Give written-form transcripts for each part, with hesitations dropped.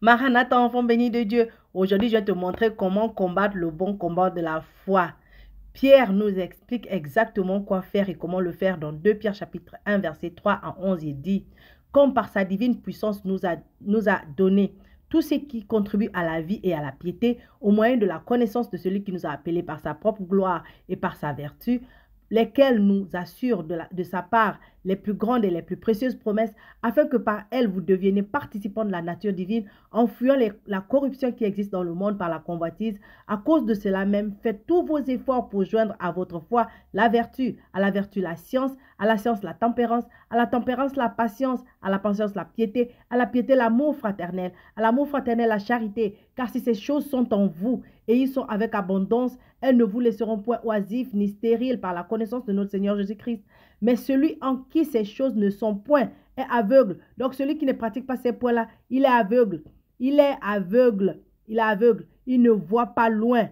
Maranatha, enfant béni de Dieu. Aujourd'hui, je vais te montrer comment combattre le bon combat de la foi. Pierre nous explique exactement quoi faire et comment le faire dans 2 Pierre chapitre 1, verset 3 à 11. Il dit, comme par sa divine puissance nous a donné tout ce qui contribue à la vie et à la piété, au moyen de la connaissance de celui qui nous a appelés par sa propre gloire et par sa vertu, lesquels nous assurent de sa part les plus grandes et les plus précieuses promesses, afin que par elles vous deveniez participants de la nature divine, en fuyant la corruption qui existe dans le monde par la convoitise. À cause de cela même, faites tous vos efforts pour joindre à votre foi la vertu, à la vertu la science, à la science la tempérance, à la tempérance la patience, à la patience la piété, à la piété l'amour fraternel, à l'amour fraternel la charité. Car si ces choses sont en vous et ils sont avec abondance, elles ne vous laisseront point oisifs ni stériles par la connaissance de notre Seigneur Jésus-Christ. Mais celui en qui ces choses ne sont point est aveugle. Donc celui qui ne pratique pas ces points-là, il est aveugle. Il est aveugle. Il est aveugle. Il ne voit pas loin.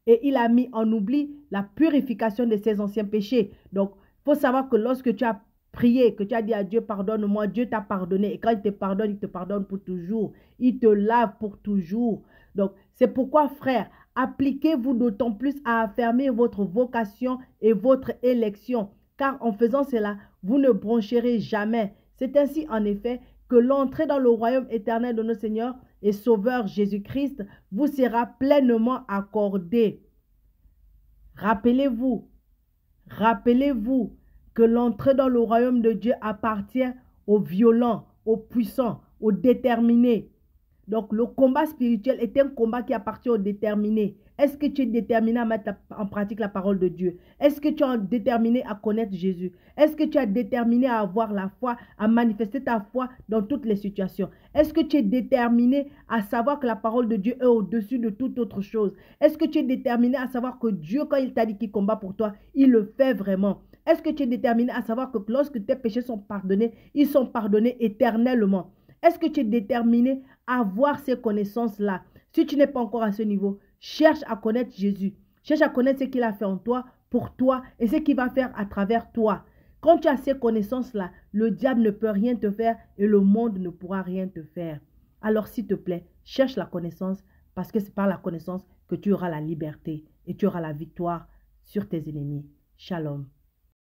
Et il a mis en oubli la purification de ses anciens péchés. Donc, il faut savoir que lorsque tu as prié, que tu as dit à Dieu, pardonne-moi, Dieu t'a pardonné. Et quand il te pardonne pour toujours. Il te lave pour toujours. Donc, c'est pourquoi, frère, appliquez-vous d'autant plus à affermir votre vocation et votre élection. Car en faisant cela, vous ne broncherez jamais. C'est ainsi, en effet, que l'entrée dans le royaume éternel de notre Seigneur et Sauveur Jésus-Christ vous sera pleinement accordée. Rappelez-vous que l'entrée dans le royaume de Dieu appartient aux violents, aux puissants, aux déterminés. Donc, le combat spirituel est un combat qui appartient aux déterminés. Est-ce que tu es déterminé à mettre en pratique la parole de Dieu? Est-ce que tu es déterminé à connaître Jésus? Est-ce que tu es déterminé à avoir la foi, à manifester ta foi dans toutes les situations? Est-ce que tu es déterminé à savoir que la parole de Dieu est au-dessus de toute autre chose? Est-ce que tu es déterminé à savoir que Dieu, quand il t'a dit qu'il combat pour toi, il le fait vraiment? Est-ce que tu es déterminé à savoir que lorsque tes péchés sont pardonnés, ils sont pardonnés éternellement? Est-ce que tu es déterminé à avoir ces connaissances-là? Si tu n'es pas encore à ce niveau, cherche à connaître Jésus. Cherche à connaître ce qu'il a fait en toi, pour toi, et ce qu'il va faire à travers toi. Quand tu as ces connaissances-là, le diable ne peut rien te faire et le monde ne pourra rien te faire. Alors, s'il te plaît, cherche la connaissance, parce que c'est par la connaissance que tu auras la liberté et tu auras la victoire sur tes ennemis. Shalom.